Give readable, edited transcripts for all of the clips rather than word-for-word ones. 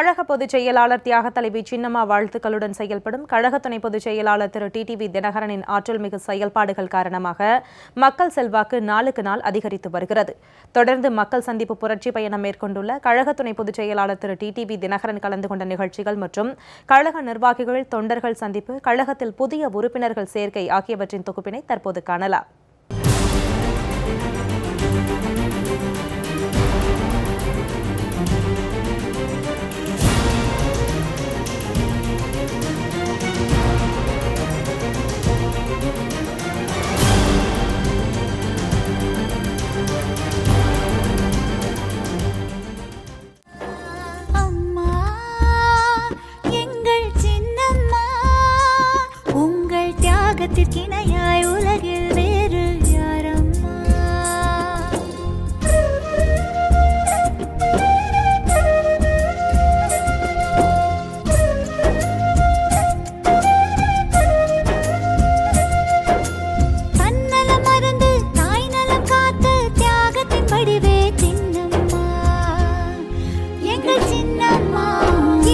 கழக பொதுச் செயலாளர் தியாக தலைவி சின்னம்மா வாழ்த்துக்களுடன் செயல்படும் கழக துணை பொதுச் செயலாளர் திரு டிடிவி தினகரனின் ஆற்றல்மிகு செயல்பாடுகள் காரணமாக மக்கள் செல்வாக்கு நாளுக்கு நாள் அதிகரித்து வருகிறது. தொடர்ந்து மக்கள் சந்திப்பு புரட்சி பயணம் மேற்கொண்டுள்ள கழக துணை பொதுச் செயலாளர் திரு டிடிவி தினகரன் கலந்து கொண்ட நிகழ்ச்சிகள் மற்றும் கழக நிர்வாகிகள் தொண்டர்கள் சந்திப்பு, கழகத்தில் புதிய உறுப்பினர்கள் சேர்க்கை ஆகியவற்றின் தொகுப்பினை தற்போது காணலாம். தியாகத்திற்கிணையாய் உலகில் வேறு யாரம்மா? தன்னலம் மறந்து தாய் நலம் காத்து தியாகத்தின் வடிவே சின்னம்மா, எங்கள் சின்னம்மா.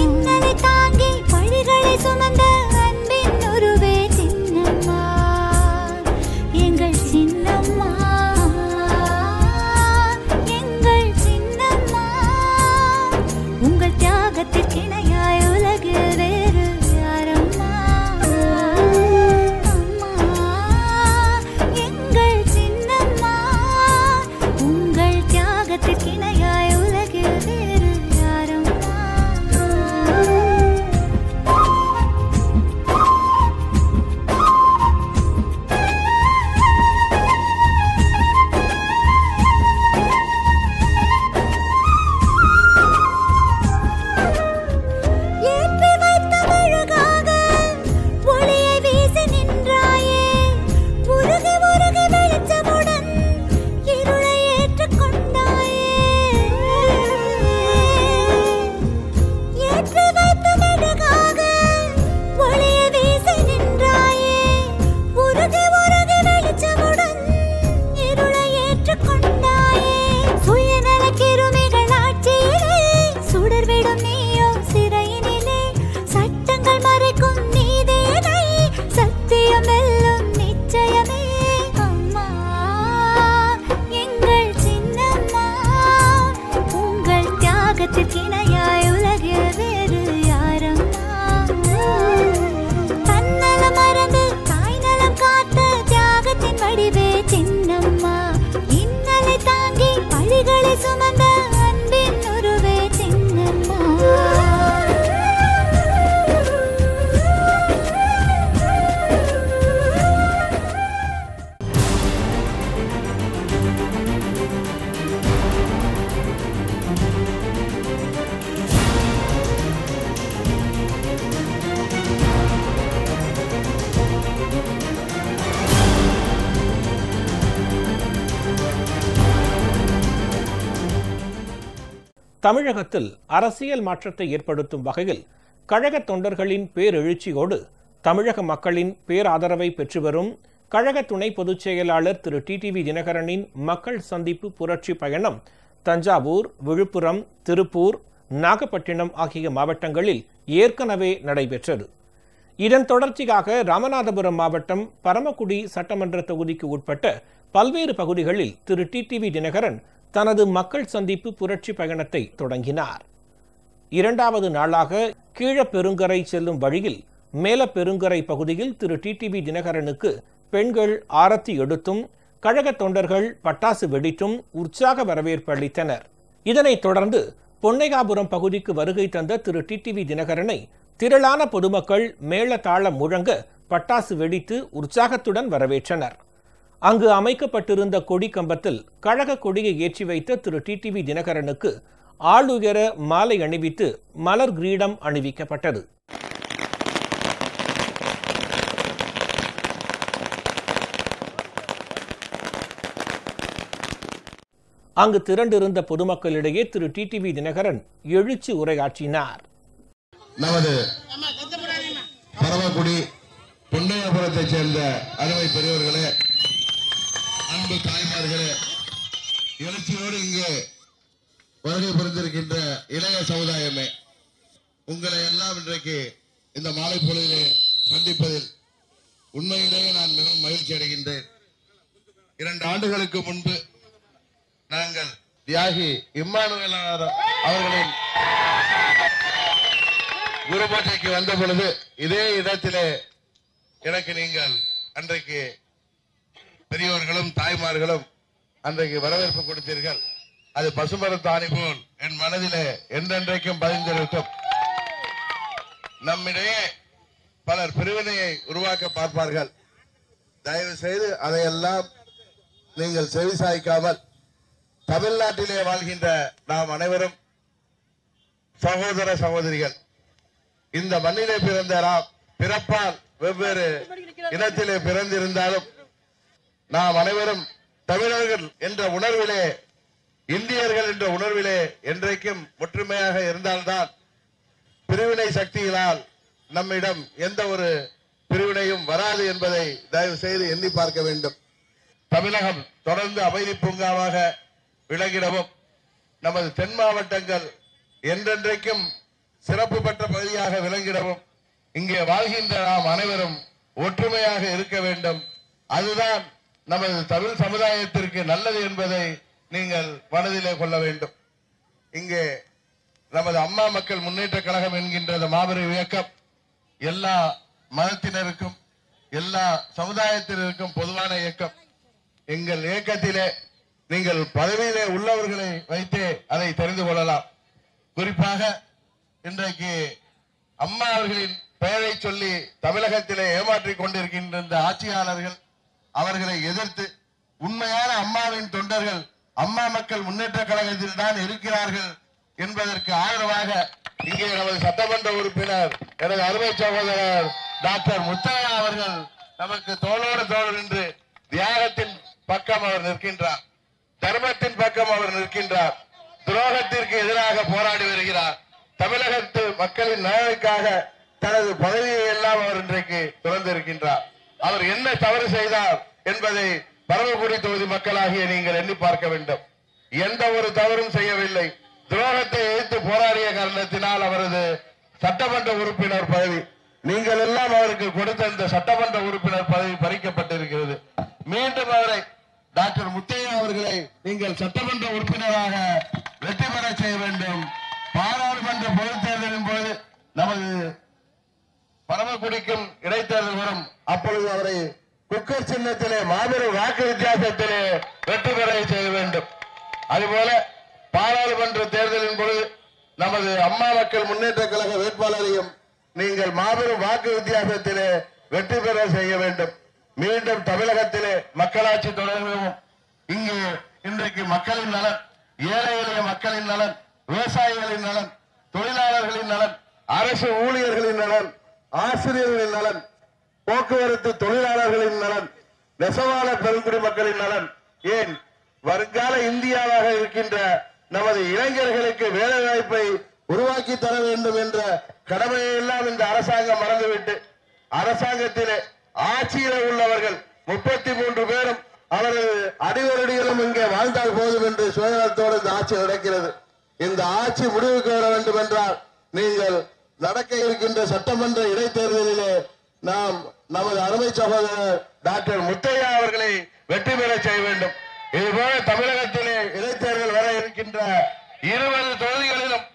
இன்னலை தாங்கி பழிகளை சுமந்த அன்பின் உருவே தியாகத்திற்கிணையாய் உலகில் வேறு யாரம்மா? அம்மா, எங்கள் சின்னம்மா. உங்கள் தியாகத்திற்கிணையாய் உலகில் வேறு யாரம்மா? தமிழகத்தில் அரசியல் மாற்றத்தை ஏற்படுத்தும் வகையில் கழக தொண்டர்களின் பேரெழுச்சியோடு தமிழக மக்களின் பேராதரவை பெற்று வரும் கழக துணை பொதுச் செயலாளர் திரு டிடிவி தினகரனின் மக்கள் சந்திப்பு புரட்சி பயணம் தஞ்சாவூர், விழுப்புரம், திருப்பூர், நாகப்பட்டினம் ஆகிய மாவட்டங்களில் ஏற்கனவே நடைபெற்றது. இதன் தொடர்ச்சியாக ராமநாதபுரம் மாவட்டம் பரமக்குடி சட்டமன்ற தொகுதிக்கு உட்பட்ட பல்வேறு பகுதிகளில் திரு டிடிவி தினகரன் தனது மக்கள் சந்திப்பு புரட்சி பயணத்தை தொடங்கினார். இரண்டாவது நாளாக கீழப்பெருங்கரை செல்லும் வழியில் மேலப்பெருங்கரை பகுதியில் திரு டிடிவி தினகரனுக்கு பெண்கள் ஆரத்தி எடுத்தும் கழக தொண்டர்கள் பட்டாசு வெடித்தும் உற்சாக வரவேற்பு அளித்தனர். இதனைத் தொடர்ந்து பொன்னையாபுரம் பகுதிக்கு வருகை தந்த திரு டிடிவி தினகரனை திரளான பொதுமக்கள் மேளதாளம் முழங்க பட்டாசு வெடித்து உற்சாகத்துடன் வரவேற்றனர். அங்கு அமைக்கப்பட்டிருந்த கொடி கம்பத்தில் கழக கொடியை ஏற்றி வைத்த திரு டிடிவி தினகரனுக்கு ஆளுயர மாலை அணிவித்து மலர் கிரீடம் அணிவிக்கப்பட்டது. அங்கு திரண்டிருந்த பொதுமக்களிடையே திரு டிடிவி தினகரன் எழுச்சி உரையாற்றினார். நமது பரமக்குடி பொன்னையாபுரத்தைச் சேர்ந்த அருமை பெரியவர்களே, அன்பு தாய்மார்களே, எழுச்சியோடு இங்கே வருகை புரிந்திருக்கின்ற இளைய சமுதாயமே, உங்களை எல்லாம் இன்றைக்கு இந்த மாலை பொழுதிலே சந்திப்பதில் உண்மையிலேயே நான் மிகவும் மகிழ்ச்சி அடைகின்றேன். 2 ஆண்டுகளுக்கு முன்பு நாங்கள் தியாகி இம்மானுவேல் அவர்களின் குருபூஜைக்கு வந்த பொழுது இதே இடத்திலே எனக்கு நீங்கள் அன்றைக்கு பெரியவர்களும் தாய்மார்களும் அன்றைக்கு வரவேற்பு கொடுத்தீர்கள். அது பசுமரத்தாணி போல் என் மனதிலே என்றென்றைக்கும் பதிந்திருக்கும். நம்மிடையே பலர் பிரிவினையை உருவாக்க பார்ப்பார்கள். தயவு செய்து அதையெல்லாம் நீங்கள் செவிசாய்க்காமல் தமிழ்நாட்டிலே வாழ்கின்ற நாம் அனைவரும் சகோதர சகோதரிகள். இந்த மண்ணிலே பிறந்த நாம் பிறப்பால் வெவ்வேறு இனத்திலே பிறந்திருந்தாலும் நாம் அனைவரும் தமிழர்கள் என்ற உணர்விலே, இந்தியர்கள் என்ற உணர்விலே என்றைக்கும் ஒற்றுமையாக இருந்தால்தான் பிரிவினை சக்திகளால் நம்மிடம் எந்த ஒரு பிரிவினையும் வராது என்பதை தயவு செய்து எண்ணி பார்க்க வேண்டும். தமிழகம் தொடர்ந்து அமைதி பூங்காவாக விளங்கிடவும், நமது தென் மாவட்டங்கள் என்றென்றைக்கும் சிறப்பு பெற்ற பகுதியாக விளங்கிடவும் இங்கே வாழ்கின்ற நாம் அனைவரும் ஒற்றுமையாக இருக்க வேண்டும். அதுதான் நமது தமிழ் சமுதாயத்திற்கு நல்லது என்பதை நீங்கள் மனதிலே கொள்ள வேண்டும். இங்கே நமது அம்மா மக்கள் முன்னேற்ற கழகம் என்கின்ற மாபெரும் இயக்கம் எல்லா மதத்தினருக்கும் எல்லா சமுதாயத்தினருக்கும் பொதுவான இயக்கம். எங்கள் இயக்கத்திலே நீங்கள் பதவியிலே உள்ளவர்களை வைத்தே அதை தெரிந்து கொள்ளலாம். குறிப்பாக இன்றைக்கு அம்மா அவர்களின் பெயரை சொல்லி தமிழகத்திலே ஏமாற்றிக் கொண்டிருக்கின்ற இந்த ஆட்சியாளர்கள் அவர்களை எதிர்த்து உண்மையான அம்மாவின் தொண்டர்கள் அம்மா மக்கள் முன்னேற்ற கழகத்தில் தான் இருக்கிறார்கள் என்பதற்கு ஆதரவாக இங்கே நமது சட்டமன்ற உறுப்பினர் எனது அருமை சகோதரர் டாக்டர் முத்தையா அவர்கள் நமக்கு தோளோடு தோள் நின்று தியாகத்தின் பக்கம் அவர் நிற்கின்றார், தர்மத்தின் பக்கம் அவர் நிற்கின்றார், துரோகத்திற்கு எதிராக போராடி வருகிறார். தமிழகத்து மக்களின் நலனுக்காக தனது பதவியை எல்லாம் அவர் இன்றைக்கு துறந்திருக்கின்றார். அவர் என்ன தவறு செய்தார் என்பதை பரமக்குடி தொகுதி மக்களாகிய நீங்கள் எண்ணி பார்க்க வேண்டும். எந்த ஒரு தவறும் செய்யவில்லை. துரோகத்தை எதிர்த்து போராடிய காரணத்தினால் அவரது சட்டமன்ற உறுப்பினர் பதவி, நீங்கள் எல்லாம் அவருக்கு கொடுத்த இந்த சட்டமன்ற உறுப்பினர் பதவி பறிக்கப்பட்டிருக்கிறது. மீண்டும் அவரை டாக்டர் முத்தையா அவர்களை நீங்கள் சட்டமன்ற உறுப்பினராக வெற்றி பெற செய்ய வேண்டும். பாராளுமன்ற பொதுத் தேர்தலின் போது நமது பரமக்குடிக்கும் இடைத்தேர்தல் வரும். அப்பொழுது அவரை குக்கர் சின்னத்திலே மாபெரும் வாக்கு வித்தியாசத்திலே வெற்றி பெற செய்ய வேண்டும். அதுபோல பாராளுமன்ற தேர்தலின் பொழுது நமது அம்மா மக்கள் முன்னேற்ற கழக வேட்பாளரையும் நீங்கள் மாபெரும் வாக்கு வித்தியாசத்திலே வெற்றி பெற செய்ய வேண்டும். மீண்டும் தமிழகத்திலே மக்களாட்சி தொடரவும். இங்கு இன்றைக்கு மக்களின் நலன், ஏழை எளிய மக்களின் நலன், விவசாயிகளின் நலன், தொழிலாளர்களின் நலன், அரசு ஊழியர்களின் நலன், ஆசிரியர்களின் நலன், போக்குவரத்து தொழிலாளர்களின் நலன், நெசவாள பெருங்குடி மக்களின் நலன், ஏன் வருங்கால இந்தியாவாக இருக்கின்ற நமது இளைஞர்களுக்கு வேலை வாய்ப்பை உருவாக்கி தர வேண்டும் என்ற கடமையை எல்லாம் இந்த அரசாங்கம் மறந்துவிட்டு அரசாங்கத்திலே ஆட்சியில் உள்ளவர்கள் 33 பேரும் அவரது அடிவரடிகளும் இங்கே வாழ்ந்தால் போதும் என்று சுயநலத்தோடு இந்த ஆட்சி நடக்கிறது. இந்த ஆட்சி முடிவுக்கு வர வேண்டும் என்றால் நீங்கள் நடக்க இருக்கின்ற சட்டமன்ற இடைத்தேர்தலிலே நாம் நமது அருமை சகோதரர் டாக்டர் முத்தையா அவர்களை வெற்றி பெற செய்ய வேண்டும். இதுபோல தமிழகத்திலே இடைத்தேர்தல் வர இருக்கின்ற 20 தொகுதிகளிலும்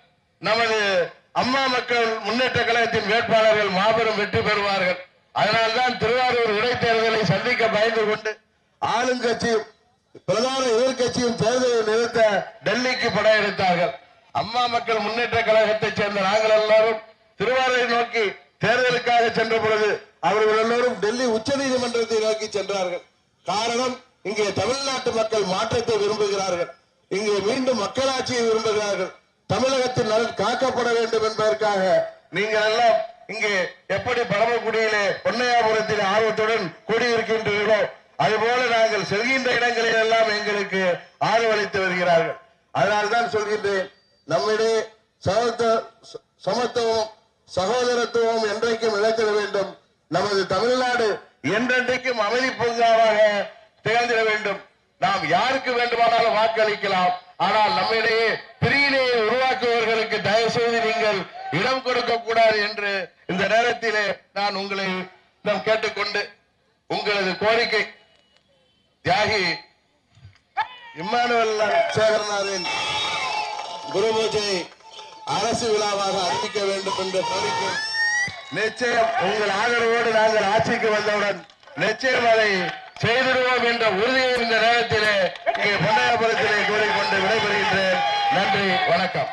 நமது அம்மா மக்கள் முன்னேற்ற கழகத்தின் வேட்பாளர்கள் மாபெரும் வெற்றி பெறுவார்கள். அதனால்தான் திருவாரூர் இடைத்தேர்தலை சந்திக்க பயந்து கொண்டு ஆளுங்கட்சியும் பிரதான எதிர்கட்சியும் தேர்தலை நிறுத்த டெல்லிக்கு படையெடுத்தார்கள். அம்மா மக்கள் முன்னேற்ற கழகத்தைச் சேர்ந்த நாங்கள் எல்லாரும் திருவாரூரை நோக்கி தேர்தலுக்காக சென்ற பொழுது அவர்கள் எல்லோரும் டெல்லி உச்ச நீதிமன்றத்தை நோக்கி சென்றார்கள். காரணம், இங்கே தமிழ்நாட்டு மக்கள் மாற்றத்தை விரும்புகிறார்கள். இங்கே மீண்டும் மக்களாட்சியை விரும்புகிறார்கள். தமிழகத்தின் நலன் காக்கப்பட வேண்டும் என்பதற்காக நீங்கள் எல்லாம் இங்கே எப்படி பரமக்குடியிலே பொன்னையாபுரத்தில் ஆர்வத்துடன் கூடியிருக்கின்றீர்களோ அதுபோல நாங்கள் செல்கின்ற இடங்களில் எல்லாம் எங்களுக்கு ஆதரவளித்து வருகிறார்கள். அதனால்தான் சொல்கின்றேன், நம்மிடையே சமத்துவம் சகோதரத்துவம் என்றைக்கும் நிலைத்திட வேண்டும். நமது தமிழ்நாடு என்றென்றைக்கும் அமைதி பூங்காவாக திகழ்ந்திட வேண்டும். நாம் யாருக்கு வேண்டுமானாலும் வாக்களிக்கலாம். ஆனால் நம்மிடையே பிரிவினையை உருவாக்குபவர்களுக்கு தயவு செய்து நீங்கள் இடம் கொடுக்க கூடாது என்று இந்த நேரத்திலே நான் உங்களை கேட்டுக்கொண்டு உங்களது கோரிக்கை தியாகி இம்மானுவேல் சேகரனாரின் குரு பூஜை அரசு விழாவாக அறிவிக்க வேண்டும் என்ற கோரிக்கை நிச்சயம் உங்கள் ஆதரவோடு நாங்கள் ஆட்சிக்கு வந்தவுடன் நிச்சயம் அதை செய்திடுவோம் என்ற உறுதியை இந்த நேரத்திலே இங்கே பொன்னையாபுரத்திலே கூறிக்கொண்டு விடைபெறுகின்றேன். நன்றி, வணக்கம்.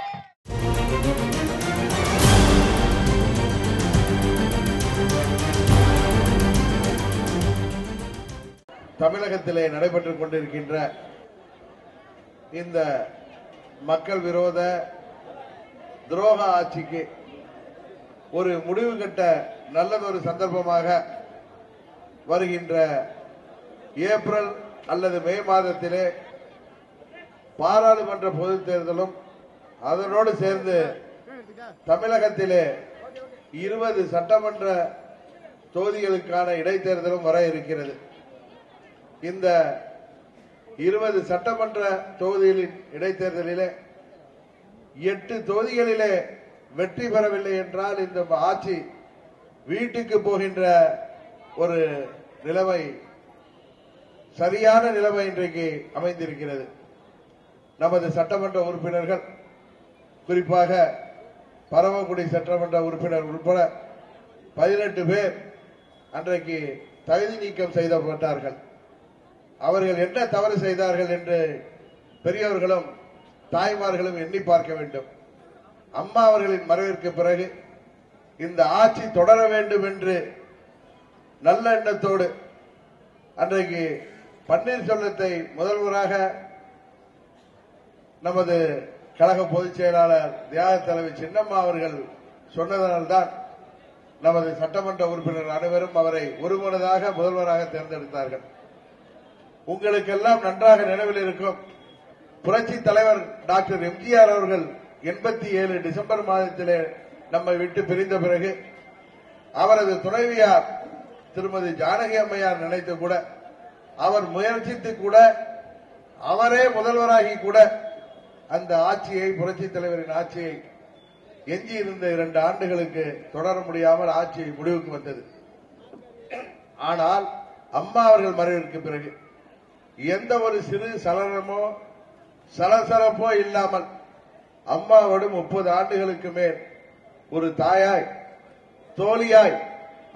தமிழகத்திலே நடைபெற்றுக் கொண்டிருக்கின்ற இந்த மக்கள் விரோத துரோக ஆட்சிக்கு ஒரு முடிவு கட்ட நல்லதொரு சந்தர்ப்பமாக வருகின்ற ஏப்ரல் அல்லது மே மாதத்திலே பாராளுமன்ற பொதுத் தேர்தலும் அதனோடு சேர்ந்து தமிழகத்திலே 20 சட்டமன்ற தொகுதிகளுக்கான இடைத்தேர்தலும் வர இருக்கிறது. இந்த 20 சட்டமன்ற தொகுதிகளின் இடைத்தேர்தலிலே 8 தொகுதிகளிலே வெற்றி பெறவில்லை என்றால் இந்த ஆட்சி வீட்டுக்கு போகின்ற ஒரு நிலைமை, சரியான நிலைமை இன்றைக்கு அமைந்திருக்கிறது. நமது சட்டமன்ற உறுப்பினர்கள், குறிப்பாக பரமக்குடி சட்டமன்ற உறுப்பினர் உட்பட 18 பேர் அன்றைக்கு தகுதி நீக்கம் செய்யப்பட்டார்கள். அவர்கள் என்ன தவறு செய்தார்கள் என்று பெரியவர்களும் தாய்மார்களும் எண்ணி பார்க்க வேண்டும். அம்மா அவர்களின் மறைவிற்கு பிறகு இந்த ஆட்சி தொடர வேண்டும் என்று நல்ல எண்ணத்தோடு அன்றைக்கு பன்னீர்செல்வத்தை முதல்வராக நமது கழக பொதுச் செயலாளர் தியாக தலைவி சின்னம்மா அவர்கள் சொன்னதனால்தான் நமது சட்டமன்ற உறுப்பினர் அனைவரும் அவரை ஒருமனதாக முதல்வராக தேர்ந்தெடுத்தார்கள். உங்களுக்கெல்லாம் நன்றாக நினைவில் இருக்கும், புரட்சி தலைவர் டாக்டர் எம்ஜிஆர் அவர்கள் 87 டிசம்பர் மாதத்திலே நம்மை விட்டு பிரிந்த பிறகு அவரது துணைவியார் திருமதி ஜானகி அம்மையார் நினைத்து கூட, அவர் முயற்சித்து கூட, அவரே முதல்வராகி கூட அந்த ஆட்சியை, புரட்சி தலைவரின் ஆட்சியை எஞ்சி இருந்த 2 ஆண்டுகளுக்கு தொடர முடியாமல் ஆட்சி முடிவுக்கு வந்தது. ஆனால் அம்மா அவர்கள் மறைவிற்கு பிறகு எந்த ஒரு சிறு சலனமோ சலசலப்போ இல்லாமல் அம்மாவோடு 30 ஆண்டுகளுக்கு மேல் ஒரு தாயாய், தோழியாய்,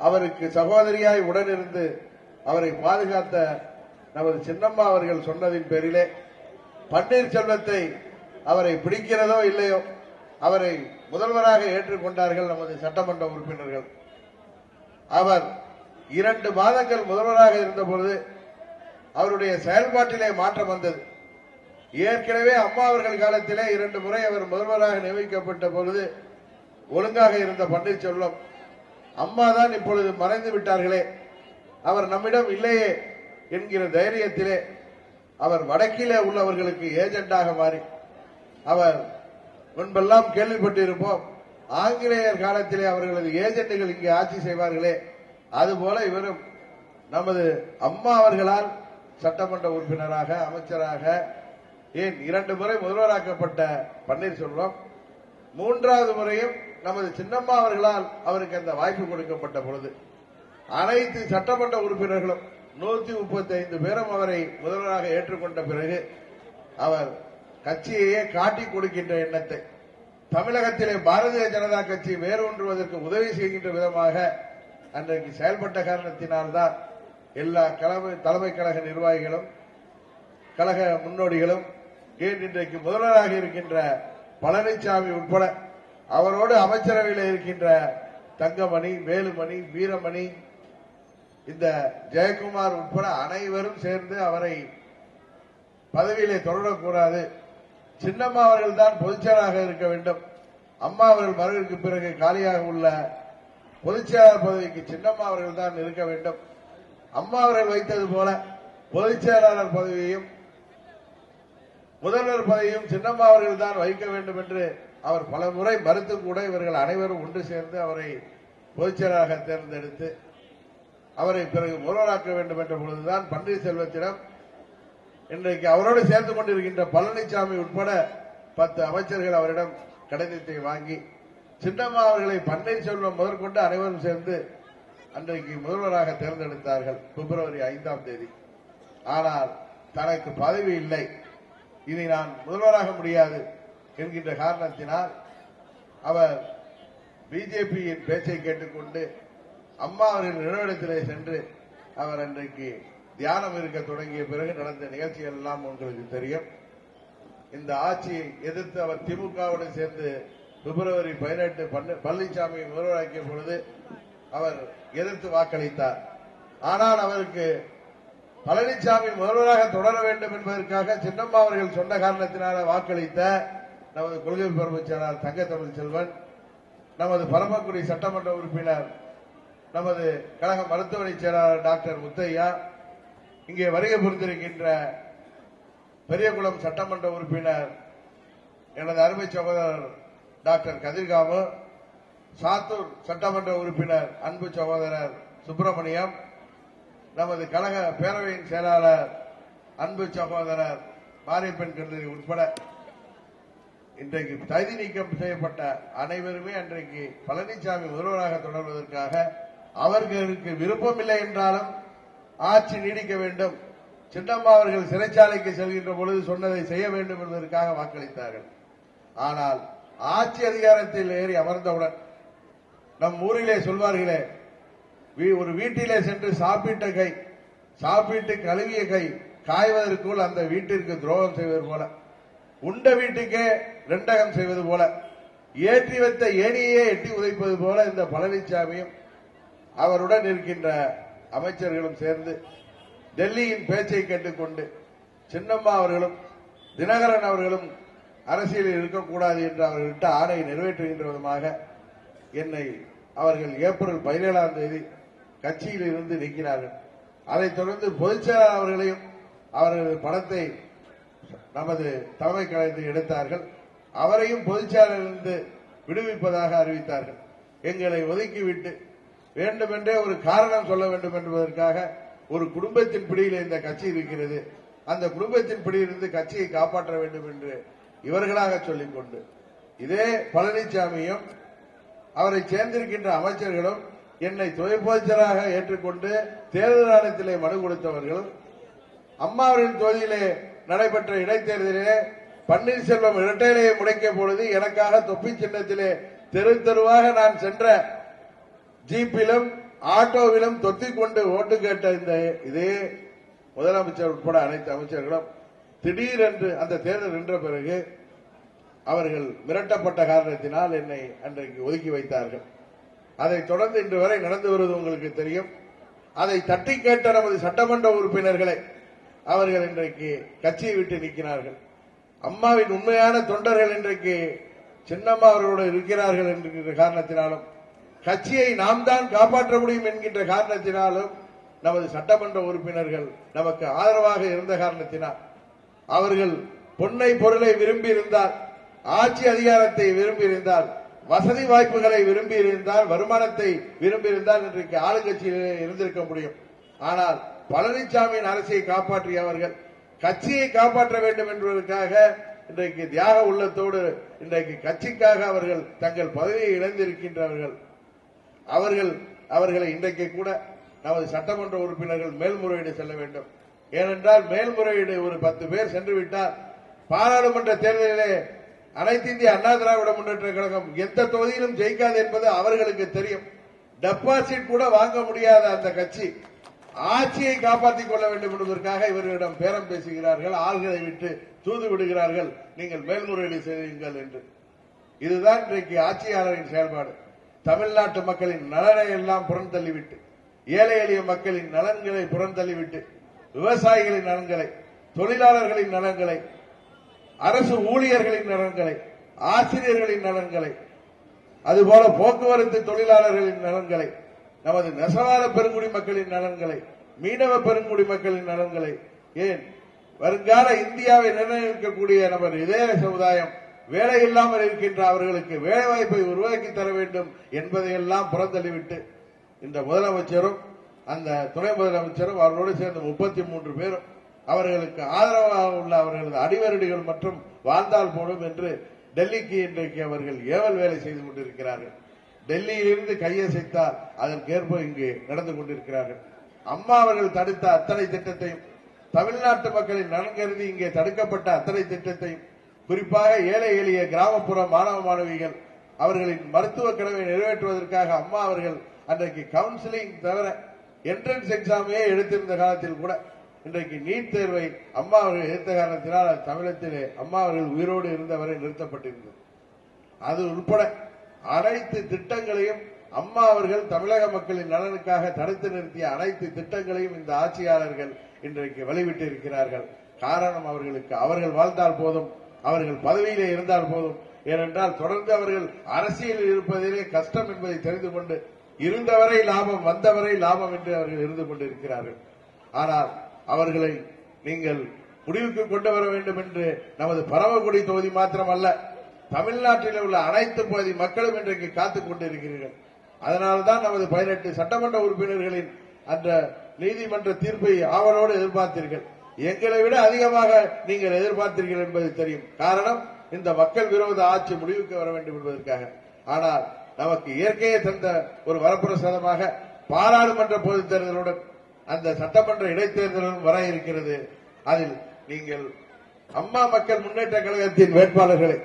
அவருக்கு சகோதரியாய் உடனிருந்து அவரை பாதுகாத்த நமது சின்னம்மா அவர்கள் சொன்னதின் பேரிலே பன்னீர்செல்வத்தை அவரை பிடிக்கிறதோ இல்லையோ அவரை முதல்வராக ஏற்றுக்கொண்டார்கள் நமது சட்டமன்ற உறுப்பினர்கள். அவர் 2 மாதங்கள் முதல்வராக இருந்தபொழுது அவருடைய செயல்பாட்டிலே மாற்றம் வந்தது. ஏற்கனவே அம்மா அவர்கள் காலத்திலே 2 முறை அவர் முதல்வராக நியமிக்கப்பட்ட பொழுது ஒழுங்காக இருந்த பன்னீர்செல்வம், அம்மா தான் இப்பொழுது மறைந்து விட்டார்களே, அவர் நம்மிடம் இல்லையே என்கிற தைரியத்திலே அவர் வடக்கிலே உள்ளவர்களுக்கு ஏஜென்டாக மாறி, அவர் முன்பெல்லாம் கேள்விப்பட்டிருப்போம், ஆங்கிலேயர் காலத்திலே அவர்களது ஏஜென்ட்டுகள் இங்கே ஆட்சி செய்வார்களே, அதுபோல இவரும் நமது அம்மா அவர்களால் சட்டமன்ற உறுப்பினராக, அமைச்சராக, ஏன் 2 முறை முதல்வராக்கப்பட்ட பன்னீர்செல்வம் 3வது முறையும் நமது சின்னம்மா அவர்களால் அவருக்கு அந்த வாய்ப்பு கொடுக்கப்பட்ட பொழுது அனைத்து சட்டமன்ற உறுப்பினர்களும் 135 பேரும் அவரை முதல்வராக ஏற்றுக்கொண்ட பிறகு அவர் கட்சியையே காட்டிக் கொடுக்கின்ற எண்ணத்தை, தமிழகத்திலே பாரதிய ஜனதா கட்சி வேரூன்றுவதற்கு உதவி செய்கின்ற விதமாக அன்றைக்கு செயல்பட்ட காரணத்தினால்தான் எல்லா தலைமை கழக நிர்வாகிகளும் கழக முன்னோடிகளும், ஏன் இன்றைக்கு முதல்வராக இருக்கின்ற பழனிசாமி உட்பட அவரோடு அமைச்சரவையில் இருக்கின்ற தங்கமணி, வேலுமணி, வீரமணி, இந்த ஜெயக்குமார் உட்பட அனைவரும் சேர்ந்து அவரை பதவியிலே தொடரக்கூடாது, சின்னம்மா அவர்கள் தான் பொதுச்செயலாளராக இருக்க வேண்டும், அம்மா அவர்கள் மறைவிற்கு பிறகு காலியாக உள்ள பொதுச்செயலாளர் பதவிக்கு சின்னம்மா அவர்கள் தான் இருக்க வேண்டும், அம்மா அவர்கள் வைத்தது போல பொதுச்செயலாளர் பதவியையும் முதல்வர் பதவியும் சின்னம்மா அவர்கள் தான் வைக்க வேண்டும் என்று அவர் பல முறை மறுத்து கூட இவர்கள் அனைவரும் ஒன்று சேர்ந்து அவரை பொதுச்செயலாளராக தேர்ந்தெடுத்து அவரை பிறகு முதல்வராக்க வேண்டும் என்ற பொழுதுதான் பன்னீர்செல்வத்திடம் இன்றைக்கு அவரோடு சேர்த்துக் கொண்டிருக்கின்ற பழனிசாமி உட்பட 10 அமைச்சர்கள் அவரிடம் கடிதத்தை வாங்கி சின்னம்மா அவர்களை பன்னீர்செல்வம் முதற்கொண்டு அனைவரும் சேர்ந்து அன்றைக்கு முதல்வராக தேர்ந்தெடுத்தார்கள் பிப்ரவரி 5ஆம் தேதி. ஆனால் தனக்கு பதவி இல்லை, இனி நான் முதல்வராக முடியாது என்கின்ற காரணத்தினால் அவர் பிஜேபியின் பேச்சை கேட்டுக்கொண்டு அம்மா அவரின் நிறுவனத்திலே சென்று அவர் அன்றைக்கு தியானம் இருக்க தொடங்கிய பிறகு நடந்த நிகழ்ச்சிகள் எல்லாம் உங்களுக்கு தெரியும். இந்த ஆட்சியை எதிர்த்து அவர் திமுகவுடன் சேர்ந்து பிப்ரவரி 18 பழனிசாமி முதல்வராக்கிய பொழுது அவர் எதிர்த்து வாக்களித்தார். ஆனால் அவருக்கு பழனிசாமி முதல்வராக தொடர வேண்டும் என்பதற்காக சின்னம்மா அவர்கள் சொன்ன காரணத்தினால வாக்களித்த நமது கொள்கை பரப்பு செயலாளர் தங்க தமிழ்ச்செல்வன், நமது பரமக்குடி சட்டமன்ற உறுப்பினர், நமது கழக மருத்துவமனை செயலாளர் டாக்டர் முத்தையா, இங்கே வருகை புரிந்திருக்கின்ற பெரியகுளம் சட்டமன்ற உறுப்பினர் எனது அருமை சகோதரர் டாக்டர் கதிர்காமு, சாத்தூர் சட்டமன்ற உறுப்பினர் அன்பு சகோதரர் சுப்பிரமணியம், நமது கழக பேரவையின் செயலாளர் அன்பு சகோதரர் மாரியப்பன் கல்லூரி உட்பட இன்றைக்கு தகுதி நீக்கம் செய்யப்பட்ட அனைவருமே அன்றைக்கு பழனிசாமி முதல்வராக தொடர்வதற்காக அவர்களுக்கு விருப்பம் இல்லை என்றாலும் ஆட்சி நீடிக்க வேண்டும், சின்னம்மா அவர்கள் சிறைச்சாலைக்கு செல்கின்ற பொழுது சொன்னதை செய்ய வேண்டும் என்பதற்காக வாக்களித்தார்கள். ஆனால் ஆட்சி அதிகாரத்தில் ஏறி அமர்ந்தவுடன் நம் ஊரிலே சொல்வார்களே, ஒரு வீட்டிலே சென்று சாப்பிட்ட கை, சாப்பிட்டு கழுவிய கை காய்வதற்குள் அந்த வீட்டிற்கு துரோகம் செய்வது போல, உண்ட வீட்டுக்கே ரெண்டகம் செய்வது போல, ஏற்றி வைத்த ஏணியே எட்டி உதைப்பது போல இந்த பழனிசாமியும் அவருடன் இருக்கின்ற அமைச்சர்களும் சேர்ந்து டெல்லியின் பேச்சை கேட்டுக்கொண்டு சின்னம்மா அவர்களும் தினகரன் அவர்களும் அரசியலில் இருக்கக்கூடாது என்று அவர்களிட்ட ஆணையை நிறைவேற்றுகின்ற விதமாக என்னை அவர்கள் ஏப்ரல் 17ஆம் தேதி கட்சியில் இருந்து நீக்கினார்கள். அதைத் தொடர்ந்து பொதுச் செயலாளர் அவர்களையும் அவர்களது படத்தை நமது தலைமை கழகத்தில் எடுத்தார்கள். அவரையும் பொதுச் செயலாளரிலிருந்து விடுவிப்பதாக அறிவித்தார்கள். எங்களை ஒதுக்கிவிட்டு வேண்டுமென்றே ஒரு காரணம் சொல்ல வேண்டும் என்பதற்காக ஒரு குடும்பத்தின் பிடியில் இந்த கட்சி இருக்கிறது, அந்த குடும்பத்தின் பிடியிலிருந்து கட்சியை காப்பாற்ற வேண்டும் என்று இவர்களாக சொல்லிக் கொண்டு இதே பழனிசாமியும் அவரை சேர்ந்திருக்கின்ற அமைச்சர்களும் என்னை துணை பொதுச்செயலாளராக ஏற்றுக்கொண்டு தேர்தல் ஆணையத்திலே மனு கொடுத்தவர்கள், அம்மாவின் தொகுதியிலே நடைபெற்ற இடைத்தேர்தலிலே பன்னீர்செல்வம் இரட்டையிலேயே முடக்கிய பொழுது எனக்காக தொப்பி சின்னத்திலே தெரு தெருவாக நான் சென்ற ஜீப்பிலும் ஆட்டோவிலும் தொத்திக் கொண்டு ஓட்டு கேட்ட இந்த இதே முதலமைச்சர் உட்பட அனைத்து அமைச்சர்களும் திடீரென்று அந்த தேர்தல் நின்ற பிறகு அவர்கள் மிரட்டப்பட்ட காரணத்தினால் என்னை அன்றைக்கு ஒதுக்கி வைத்தார்கள். அதைத் தொடர்ந்து இன்று வரை நடந்து வருவது உங்களுக்கு தெரியும். அதை தட்டி கேட்ட நமது சட்டமன்ற உறுப்பினர்களை அவர்கள் இன்றைக்கு கட்சியை விட்டு நீக்கினார்கள். அம்மாவின் உண்மையான தொண்டர்கள் இன்றைக்கு சின்னம்மா அவர்களோடு இருக்கிறார்கள் என்கின்ற காரணத்தினாலும் கட்சியை நாம் தான் காப்பாற்ற முடியும் என்கின்ற காரணத்தினாலும் நமது சட்டமன்ற உறுப்பினர்கள் நமக்கு ஆதரவாக இருந்த காரணத்தினால் அவர்கள் பொன்னை பொருளை விரும்பி இருந்தால், ஆட்சி அதிகாரத்தை விரும்பி இருந்தால், வசதி வாய்ப்புகளை விரும்பி இருந்தால், வருமானத்தை விரும்பி இருந்தால் இன்றைக்கு ஆளுங்கட்சியிலே இருந்திருக்க முடியும். ஆனால் பழனிசாமியின் அரசியை காப்பாற்றியவர்கள் கட்சியை காப்பாற்ற வேண்டும் என்பதற்காக இன்றைக்கு தியாக உள்ளத்தோடு இன்றைக்கு கட்சிக்காக அவர்கள் தங்கள் பதவியை இழந்திருக்கின்றவர்கள். அவர்களை இன்றைக்கு கூட நமது சட்டமன்ற உறுப்பினர்கள் மேல்முறையீடு செல்ல வேண்டும். ஏனென்றால் மேல்முறையீடு ஒரு 10 பேர் சென்று விட்டால் பாராளுமன்ற தேர்தலிலே அனைத்து இந்திய அண்ணா திராவிட முன்னேற்ற கழகம் எந்த தொகுதியிலும் ஜெயிக்காது என்பது அவர்களுக்கு தெரியும். டெபாசிட் கூட வாங்க முடியாத அந்த கட்சி ஆட்சியை காப்பாற்றிக் கொள்ள வேண்டும் என்பதற்காக இவர்களிடம் பேரம் பேசுகிறார்கள், ஆள்களை விட்டு தூது விடுகிறார்கள், நீங்கள் மேல்முறையீடு செய்யுங்கள் என்று. இதுதான் இன்றைக்கு ஆட்சியாளரின் செயல்பாடு. தமிழ்நாட்டு மக்களின் நலனை எல்லாம் புறந்தள்ளிவிட்டு, ஏழை எளிய மக்களின் நலன்களை புறந்தள்ளிவிட்டு, விவசாயிகளின் நலன்களை, தொழிலாளர்களின் நலன்களை, அரசு ஊழியர்களின் நலன்களை, ஆசிரியர்களின் நலன்களை, அதுபோல போக்குவரத்து தொழிலாளர்களின் நலன்களை, நமது நெசவாள பெருங்குடி மக்களின் நலன்களை, மீனவ பெருங்குடி மக்களின் நலன்களை, ஏன் வருங்கால இந்தியாவை நிர்ணயிக்கக்கூடிய நமது இதய சமுதாயம் வேலை இல்லாமல் இருக்கின்ற அவர்களுக்கு வேலை வாய்ப்பை உருவாக்கி தர வேண்டும் என்பதையெல்லாம் புறந்தள்ளிவிட்டு இந்த முதலமைச்சரும் அந்த துணை முதலமைச்சரும் அவர்களோடு சேர்ந்த 33 பேரும் அவர்களுக்கு ஆதரவாக உள்ள அவர்களது அடிவருடிகள் மற்றும் வாழ்ந்தால் போடும் என்று டெல்லிக்கு இன்றைக்கு அவர்கள் ஏவல் வேலை செய்து கொண்டிருக்கிறார்கள். டெல்லியிலிருந்து கையசைத்தால் அதற்கேற்ப இங்கு நடந்து கொண்டிருக்கிறார்கள். அம்மா அவர்கள் தடுத்த அத்தனை திட்டத்தையும், தமிழ்நாட்டு மக்களின் நலன் கருதி இங்கே தடுக்கப்பட்ட அத்தனை திட்டத்தையும், குறிப்பாக ஏழை எளிய கிராமப்புற மாணவ மாணவிகள் அவர்களின் மருத்துவ கடமை நிறைவேற்றுவதற்காக அம்மா அவர்கள் அன்றைக்கு கவுன்சிலிங் தவிர என்ட்ரன்ஸ் எக்ஸாமையே எடுத்திருந்த காலத்தில் கூட இன்றைக்கு நீட் தேர்வை அம்மா அவர்கள் எடுத்த காரணத்தினால் தமிழகத்திலே அம்மா அவர்கள் உயிரோடு இருந்தவரை நிறுத்தப்பட்டிருந்தது. அது உட்பட அனைத்து திட்டங்களையும் அம்மா அவர்கள் தமிழக மக்களின் நலனுக்காக தடுத்து நிறுத்திய அனைத்து திட்டங்களையும் இந்த ஆட்சியாளர்கள் இன்றைக்கு வெளிவிட்டு இருக்கிறார்கள். காரணம், அவர்களுக்கு அவர்கள் வாழ்ந்தால் போதும், அவர்கள் பதவியிலே இருந்தால் போதும். ஏனென்றால் தொடர்ந்து அவர்கள் அரசியலில் இருப்பதிலே கஷ்டம் என்பதை தெரிந்து கொண்டு இருந்தவரை லாபம், வந்தவரை லாபம் என்று அவர்கள் இருந்து கொண்டிருக்கிறார்கள். ஆனால் அவர்களை நீங்கள் முடிவுக்கு கொண்டு வர வேண்டும் என்று நமது பரமக்குடி தொகுதி மாத்திரமல்ல, தமிழ்நாட்டில் உள்ள அனைத்து பகுதி மக்களும் இன்றைக்கு காத்துக் கொண்டிருக்கிறீர்கள். அதனால்தான் நமது 18 சட்டமன்ற உறுப்பினர்களின் அந்த நீதிமன்ற தீர்ப்பை ஆவலோடு எதிர்பார்த்தீர்கள். எங்களை விட அதிகமாக நீங்கள் எதிர்பார்த்தீர்கள் என்பது தெரியும். காரணம், இந்த மக்கள் விரோத ஆட்சி முடிவுக்கு வர வேண்டும் என்பதற்காக. ஆனால் நமக்கு இயற்கையை தந்த ஒரு வரப்பிரசாதமாக பாராளுமன்ற பொதுத் தேர்தலுடன் அந்த சட்டமன்ற இடைத்தேர்தலும் வர இருக்கிறது. அதில் நீங்கள் அம்மா மக்கள் முன்னேற்ற கழகத்தின் வேட்பாளர்களை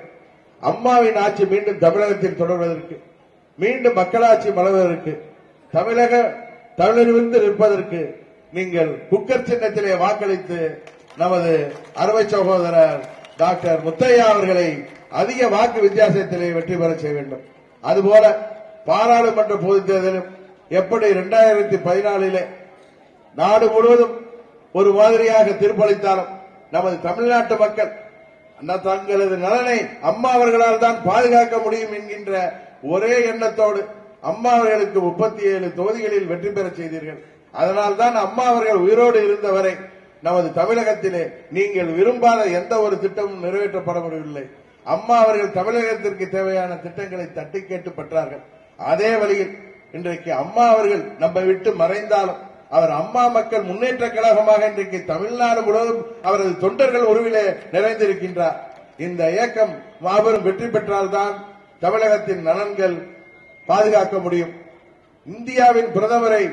அம்மாவின் ஆட்சி மீண்டும் தமிழகத்தில் தொடர்வதற்கு, மீண்டும் மக்களாட்சி மலர்வதற்கு, தமிழரிலிருந்து நிற்பதற்கு நீங்கள் குக்கர் சின்னத்திலே வாக்களித்து நமது அருமை சகோதரர் டாக்டர் முத்தையா அவர்களை அதிக வாக்கு வித்தியாசத்திலே வெற்றி பெற செய்ய வேண்டும். அதுபோல பாராளுமன்ற பொதுத் தேர்தலும் எப்படி 2014 நாடு முழுவதும் ஒரு மாதிரியாக தீர்ப்பளித்தாலும் நமது தமிழ்நாட்டு மக்கள் தங்களது நலனை அம்மா அவர்களால் தான் பாதுகாக்க முடியும் என்கின்ற ஒரே எண்ணத்தோடு அம்மா அவர்களுக்கு 37 தொகுதிகளில் வெற்றி பெற செய்தீர்கள். அதனால்தான் அம்மா அவர்கள் உயிரோடு இருந்தவரை நமது தமிழகத்திலே நீங்கள் விரும்பாத எந்த ஒரு திட்டமும் நிறைவேற்றப்பட முடியவில்லை. அம்மா அவர்கள் தமிழகத்திற்கு தேவையான திட்டங்களை தட்டி கேட்டு பெற்றார்கள். அதே வழியில் இன்றைக்கு அம்மா அவர்கள் நம்மை விட்டு மறைந்தாலும் அவர் அம்மா மக்கள் முன்னேற்ற கழகமாக இன்றைக்கு தமிழ்நாடு முழுவதும் அவரது தொண்டர்கள் உருவிலே நிறைந்திருக்கின்றார். இந்த இயக்கம் மாபெரும் வெற்றி பெற்றால்தான் தமிழகத்தின் நலன்கள் பாதுகாக்க முடியும். இந்தியாவின் பிரதமரை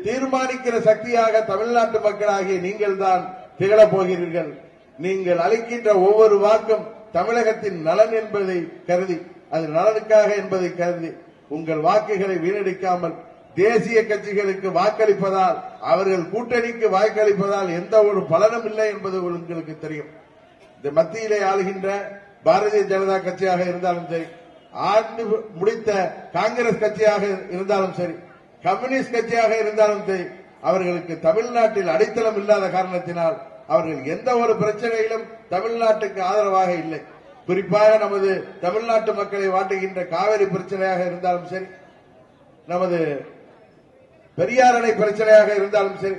தீர்மானிக்கிற சக்தியாக தமிழ்நாட்டு மக்களாகிய நீங்கள் தான் திகழப் போகிறீர்கள். நீங்கள் அளிக்கின்ற ஒவ்வொரு வாக்கும் தமிழகத்தின் நலன் என்பதை கருதி, அது நலனுக்காக என்பதை கருதி உங்கள் வாக்குகளை வீணடிக்காமல் தேசிய கட்சிகளுக்கு வாக்களிப்பதால், அவர்கள் கூட்டணிக்கு வாக்களிப்பதால் எந்த ஒரு பலனும் இல்லை என்பது உங்களுக்கு தெரியும். இந்த மத்தியிலே ஆளுகின்ற பாரதிய ஜனதா கட்சியாக இருந்தாலும் சரி, ஆண்டு முடித்த காங்கிரஸ் கட்சியாக இருந்தாலும் சரி, கம்யூனிஸ்ட் கட்சியாக இருந்தாலும் சரி, அவர்களுக்கு தமிழ்நாட்டில் அடித்தளம் இல்லாத காரணத்தினால் அவர்கள் எந்த ஒரு பிரச்சனையிலும் தமிழ்நாட்டுக்கு ஆதரவாக இல்லை. குறிப்பாக நமது தமிழ்நாட்டு மக்களை வாட்டுகின்ற காவிரி பிரச்சனையாக இருந்தாலும் சரி, நமது பெரியார் அணை பிரச்சனையாக இருந்தாலும் சரி,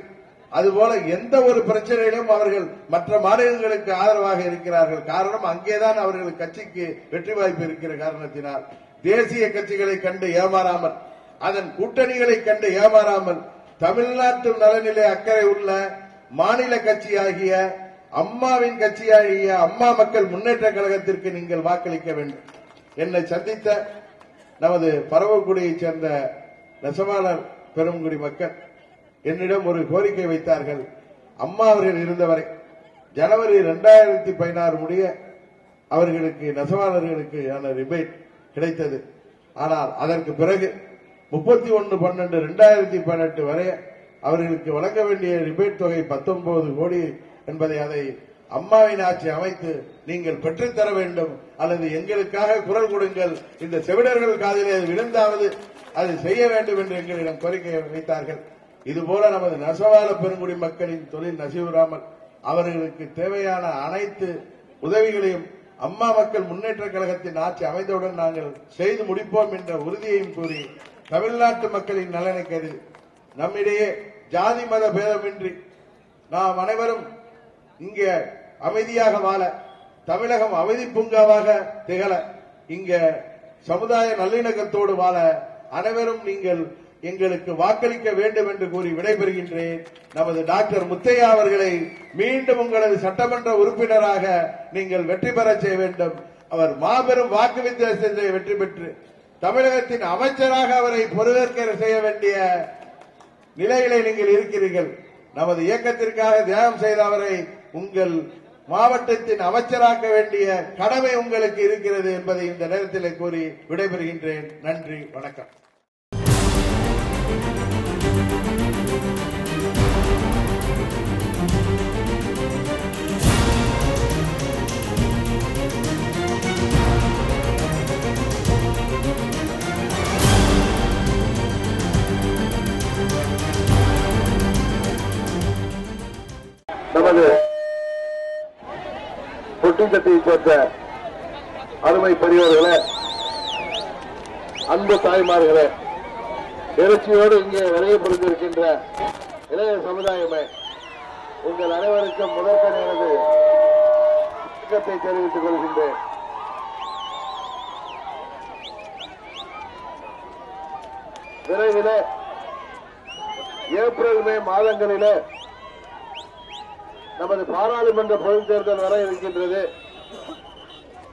அதுபோல எந்த ஒரு பிரச்சனையிலும் அவர்கள் மற்ற மாநிலங்களுக்கு ஆதரவாக இருக்கிறார்கள். காரணம், அங்கேதான் அவர்கள் கட்சிக்கு வெற்றி வாய்ப்பு இருக்கிற காரணத்தினால் தேசிய கட்சிகளை கண்டு ஏமாறாமல், அதன் கூட்டணிகளை கண்டு ஏமாறாமல், தமிழ்நாட்டு நலனிலே அக்கறை உள்ள மாநில கட்சியாகிய அம்மாவின் கட்சியாகிய அம்மா மக்கள் முன்னேற்ற கழகத்திற்கு நீங்கள் வாக்களிக்க வேண்டும். என்னை சந்தித்த நமது பரவக்குடியைச் சேர்ந்த நெசவாளர் பெருங்குடி மக்கள் என்னிடம் ஒரு கோரிக்கை வைத்தார்கள். அம்மா அவர்கள் இருந்தவரை ஜனவரி 2016 முடிய அவர்களுக்கு நெசவாளர்களுக்கு ரிபேட் கிடைத்தது. ஆனால் அதற்கு பிறகு 31/12/2018 வரை அவர்களுக்கு வழங்க வேண்டிய ரிபேட் தொகை 19 கோடி என்பதை அதை அம்மாவின் ஆட்சி அமைத்து நீங்கள் பெற்றுத்தர வேண்டும், அல்லது எங்களுக்காக குரல் கொடுங்கள், இந்த செவிடர்கள் காதிலே விழுந்தாவது அதை செய்ய வேண்டும் என்று எங்களிடம் கோரிக்கை வைத்தார்கள். இதுபோல நமது நெசவாள பெருங்குடி மக்களின் தொழில் நசிவுறாமல் அவர்களுக்கு தேவையான அனைத்து உதவிகளையும் அம்மா மக்கள் முன்னேற்ற கழகத்தின் ஆட்சி அமைந்தவுடன் நாங்கள் செய்து முடிப்போம் என்ற உறுதியையும் கூறி, தமிழ்நாட்டு மக்களின் நலனை கருதி நம்மிடையே ஜாதி மத பேதமின்றி நாம் அனைவரும் இங்கே அமைதியாக வாழ, தமிழகம் அமைதி பூங்காவாக திகழ, இங்க சமுதாய நல்லிணக்கத்தோடு வாழ அனைவரும் நீங்கள் எங்களுக்கு வாக்களிக்க வேண்டும் என்று கூறி விடைபெறுகின்றேன். நமது டாக்டர் முத்தையா அவர்களை மீண்டும் உங்களது சட்டமன்ற உறுப்பினராக நீங்கள் வெற்றி பெற செய்ய வேண்டும். அவர் மாபெரும் வாக்கு வித்தியாசத்தை வெற்றி பெற்று தமிழகத்தின் அமைச்சராக அவரை பொறுப்பேற்க செய்ய வேண்டிய நிலையிலே நீங்கள் இருக்கிறீர்கள். நமது இயக்கத்திற்காக தியாகம் செய்த அவரை உங்கள் மாவட்டத்தின் அமைச்சராக்க வேண்டிய கடமை உங்களுக்கு இருக்கிறது என்பதை இந்த நேரத்தில் கூறி விடைபெறுகின்றேன். நன்றி, வணக்கம். நமது பொட்டிச்சட்டியை சேர்ந்த அருமை பெரியவர்களே, அன்பு தாய்மார்களே, எழுச்சியோடு இங்கே வரையப்படுத்திருக்கின்ற இளைய சமுதாயமே, உங்கள் அனைவருக்கும் முதற்கண் எனது வணக்கத்தை தெரிவித்துக் கொள்கின்றேன். விரைவிலே ஏப்ரல் மே மாதங்களிலே நமது பாராளுமன்ற பொதுத் தேர்தல் வர இருக்கின்றது.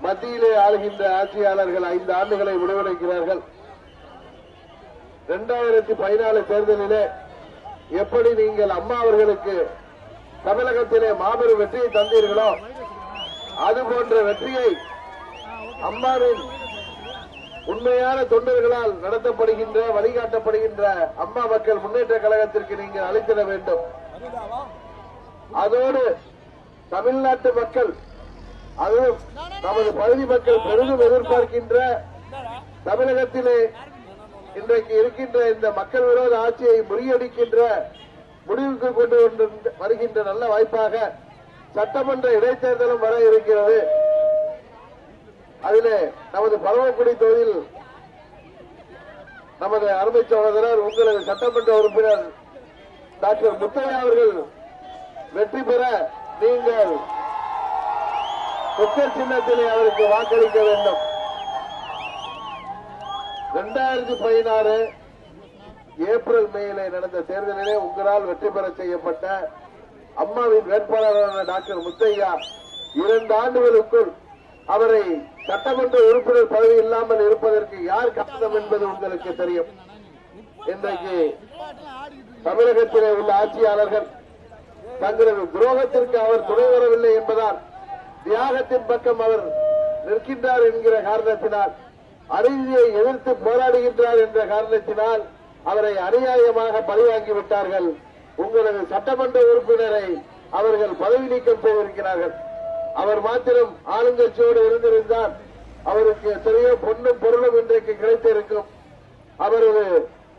மத்தியிலே ஆளுகின்ற ஆட்சியாளர்கள் 5 ஆண்டுகளை முடிவடைக்கிறார்கள். 2014 தேர்தலிலே எப்படி நீங்கள் அம்மா அவர்களுக்கு தமிழகத்திலே மாபெரும் வெற்றியை தந்தீர்களோ அதுபோன்ற வெற்றியை அம்மாவின் உண்மையான தொண்டர்களால் நடத்தப்படுகின்ற வழிகாட்டப்படுகின்ற அம்மா மக்கள் முன்னேற்ற கழகத்திற்கு நீங்கள் அளித்திட வேண்டும். அதோடு தமிழ்நாட்டு மக்கள், அதுவும் நமது பகுதி மக்கள் பெரிதும் எதிர்பார்க்கின்ற தமிழகத்திலே இன்றைக்கு இருக்கின்ற இந்த மக்கள் விரோத ஆட்சியை முறியடிக்கின்ற முடிவுக்கு கொண்டு வருகின்ற நல்ல வாய்ப்பாக சட்டமன்ற இடைத்தேர்தலும் வர இருக்கிறது. அதிலே நமது பரமக்குடி தொகுதியில் நமது அருமை சகோதரர் உங்களது சட்டமன்ற உறுப்பினர் டாக்டர் முத்தையா அவர்கள் வெற்றி பெற நீங்கள் குக்கர் சின்னத்திலே அவருக்கு வாக்களிக்க வேண்டும். 2016 ஏப்ரல் மேலே நடந்த தேர்தலிலே உங்களால் வெற்றி பெற செய்யப்பட்ட அம்மாவின் வேட்பாளரான டாக்டர் முத்தையா 2 ஆண்டுகளுக்குள் அவரை சட்டமன்ற உறுப்பினர் பதவி இல்லாமல் இருப்பதற்கு யார் காரணம் என்பது உங்களுக்கு தெரியும். இன்றைக்கு தமிழகத்திலே உள்ள ஆட்சியாளர்கள் தங்களது துரோகத்திற்கு அவர் துணை வரவில்லை என்பதால், தியாகத்தின் பக்கம் அவர் நிற்கின்றார் என்கிற காரணத்தினால், அநீதியை எதிர்த்து போராடுகின்றார் என்ற காரணத்தினால் அவரை அநியாயமாக பழிவாங்கிவிட்டார்கள். உங்களது சட்டமன்ற உறுப்பினரை அவர்கள் பதவி நீக்கம் செய்திருக்கிறார்கள். அவர் மாத்திரம் ஆளுங்கட்சியோடு இருந்திருந்தால் அவருக்கு எத்தனையோ பொன்னும் பொருளும் இன்றைக்கு கிடைத்திருக்கும், அவரது